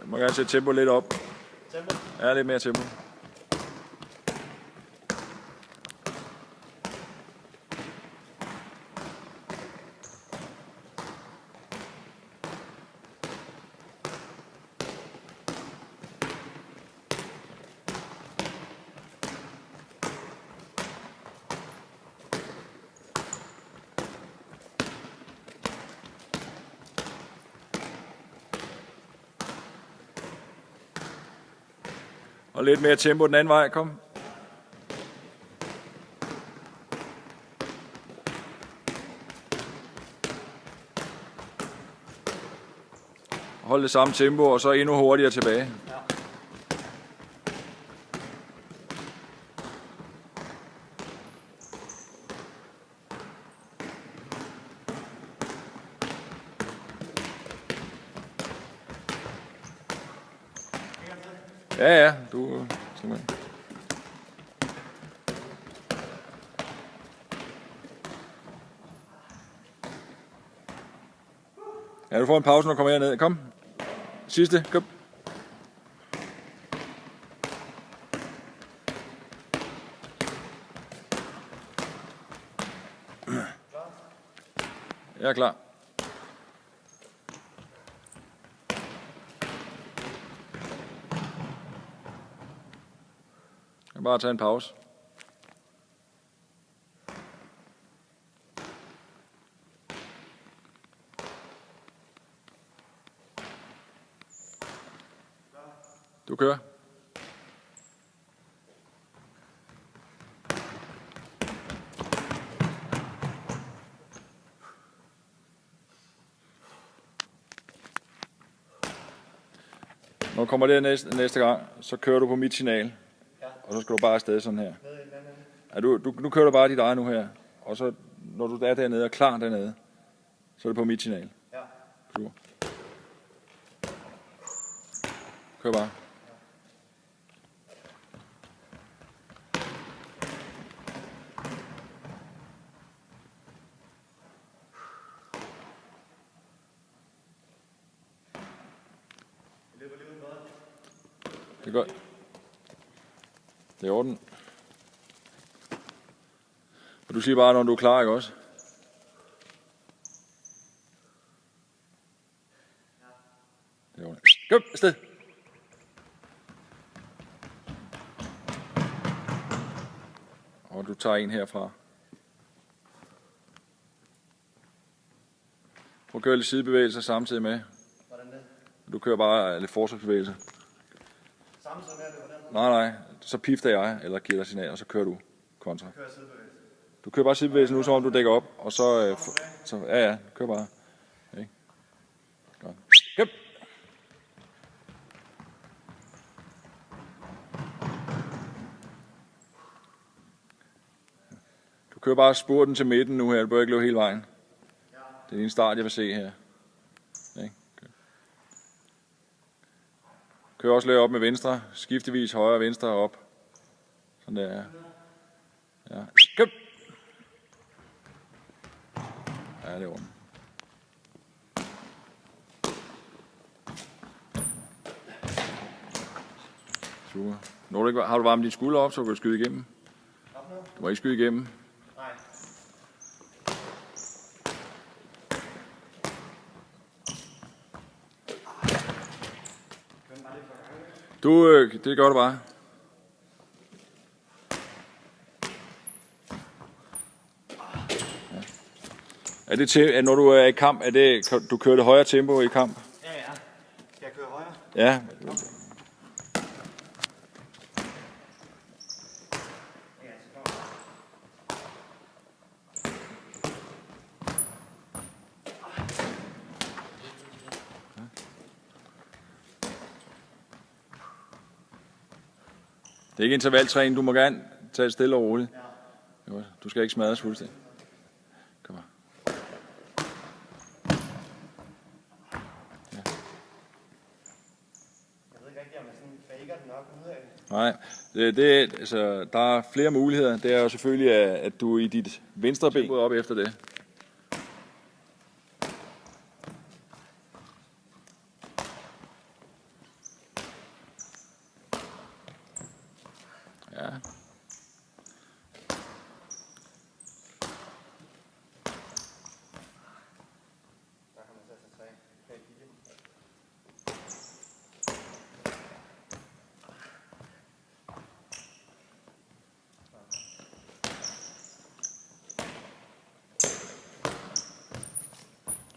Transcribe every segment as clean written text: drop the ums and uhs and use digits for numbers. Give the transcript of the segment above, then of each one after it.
Må gerne sætte tempo lidt op. Tempo? Ja, lidt mere tempo. Og lidt mere tempo den anden vej, kom. Hold det samme tempo, og så endnu hurtigere tilbage. Ja, du simpelthen. Ja, du får en pause, når du kommer herned. Kom. Sidste, kom. Jeg er klar. Jeg kan bare tage en pause. Du kører. Når du kommer der næste gang, så kører du på mit signal. Ja. Og så skal du bare afsted sådan her. Ja, nu kører du bare dit eget nu her. Og så når du er dernede og klar dernede, så er det på mit signal. Ja. Super. Kør bare. Det er godt. Det er i orden. Og du siger bare, når du er klar, ikke også? Det er i orden. Kom, afsted. Og du tager en herfra. Prøv at køre lidt sidebevægelser samtidig med. Hvordan det? Du kører bare lidt forsvarsbevægelser. Samme som her, det var den. Nej, så pifter jeg, eller giver dig signal, og så kører du kontra. Kører sidebevægelse. Du kører bare sidebevægelsen nu, som om du dækker op, og så ja, kør bare. Okay. Godt. Kom. Du kører bare spurten til midten nu her, du bør ikke løbe hele vejen. Det er din start, jeg vil se her. Okay. Kør også lidt op med venstre, skiftevis højre og venstre op. Sådan der, ja. Kom. Ja, det er ordentligt. Super. Har du varmet dine skuldre op, så du kan skyde igennem? Du må ikke skyde igennem. Nej. Det gør du bare. Ja. Er det til, når du er i kamp, du kører det højere tempo i kamp? Ja. Skal jeg køre højre? Ja. Det er ikke intervaltræning, du må gerne tage det stille og roligt. Ja. Du skal ikke smadres fuldstændig. Kom her. Ja. Jeg ved ikke rigtig, om jeg sådan faker den nok ud af. Nej, altså, der er flere muligheder. Det er jo selvfølgelig, at du i dit venstre ben går op efter det.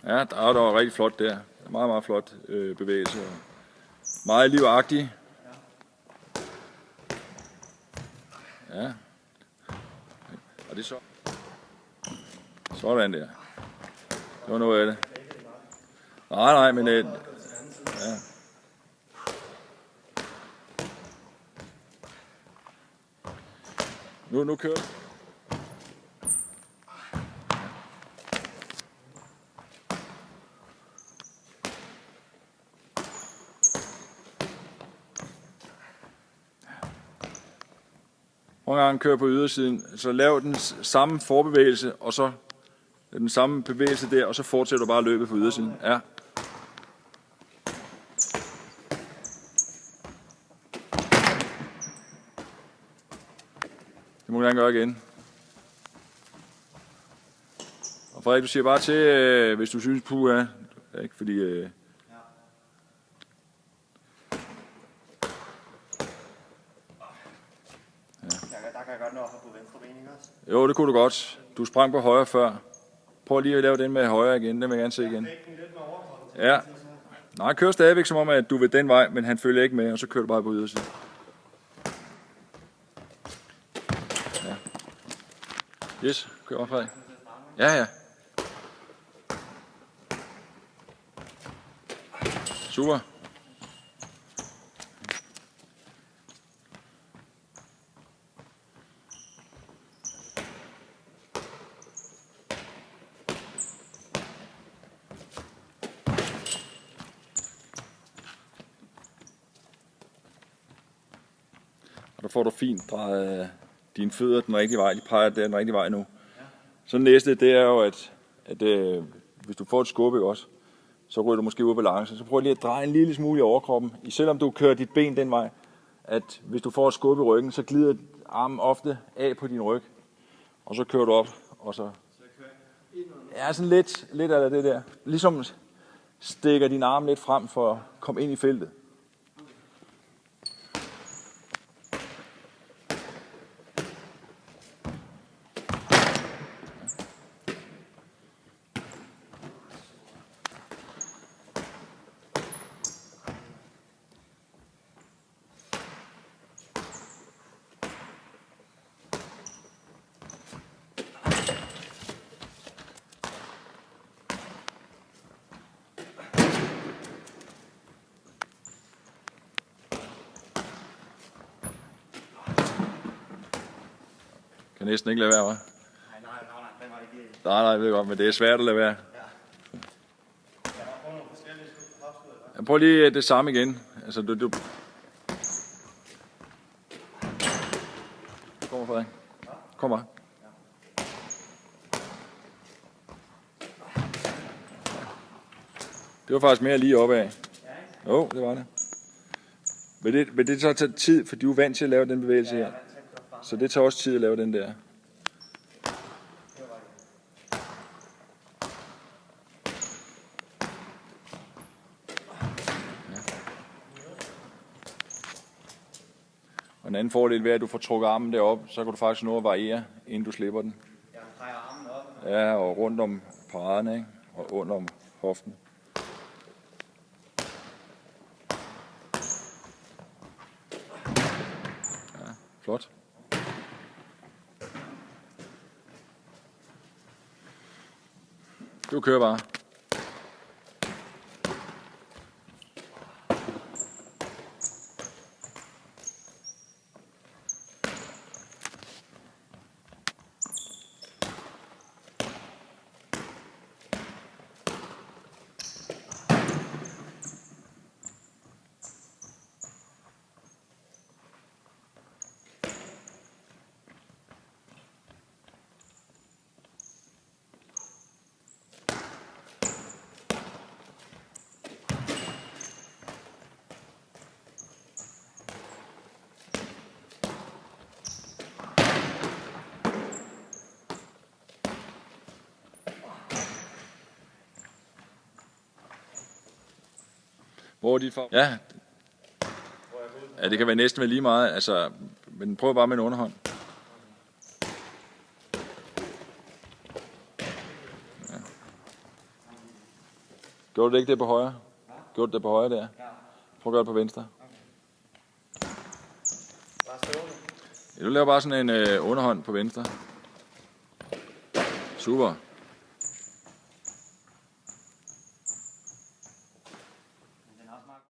Ja, der var rigtig flot der. Meget, meget flot bevægelse. Meget livagtig. Ja. Og det er så. Sådan der. Det var noget af det. Nej, men... ja. Nu kører det. Nogle gange kører på ydersiden, så lav den samme forbevægelse, og så den samme bevægelse der, og så fortsætter du bare løbet på ydersiden. Ja. Det må du gerne gøre igen. Og Frederik, du siger bare til, hvis du synes, puha, ikke fordi... Der kan jeg godt nå at hoppe på venstre ben, ikke også? Jo, det kunne du godt. Du sprang på højre før. Prøv lige at lave den med højre igen. Den vil jeg gerne se igen. Ja. Nej, kør stadigvæk som om, at du vil den vej, men han følger ikke med, og så kører du bare på ydersiden. Ja. Yes, kør op, Frederik. Ja. Super. Og der får du fint drejet dine fødder den rigtige vej. De peger den rigtige vej nu. Så det næste, det er jo, at hvis du får et skub, også, så ryger du måske ud af balance. Så prøv lige at dreje en lille smule i overkroppen. Selvom du kører dit ben den vej, at hvis du får et skub i ryggen, så glider armen ofte af på din ryg. Og så kører du op, og så... Ja, sådan lidt af det der. Ligesom stikker din arm lidt frem for at komme ind i feltet. Kan næsten ikke lade være, hva'? Nej, den var ikke... Nej, jeg ved godt, men det er svært at lade være. Ja, prøv lige det samme igen. Altså, du... Kom, Frederik. Kom bare. Det var faktisk mere lige opad. Jo, det var det. Men det så tager tid, for du er vant til at lave den bevægelse her. Så det tager også tid at lave den der. Og en anden fordel ved, at du får trukket armen derop, så kan du faktisk nå at variere, inden du slipper den. Jeg drejer armen op. Ja, og rundt om paraderne, ikke? Og under om hoften. Ja, flot. Du kører bare. Hvor er dit farve? Ja. Ja, det kan være næsten være lige meget, altså, men prøv bare med en underhånd. Ja. Gjorde du det ikke det på højre? Gjorde du det på højre der? Ja. Prøv at gøre det på venstre. Bare stående. Ja, du laver bare sådan en underhånd på venstre. Super.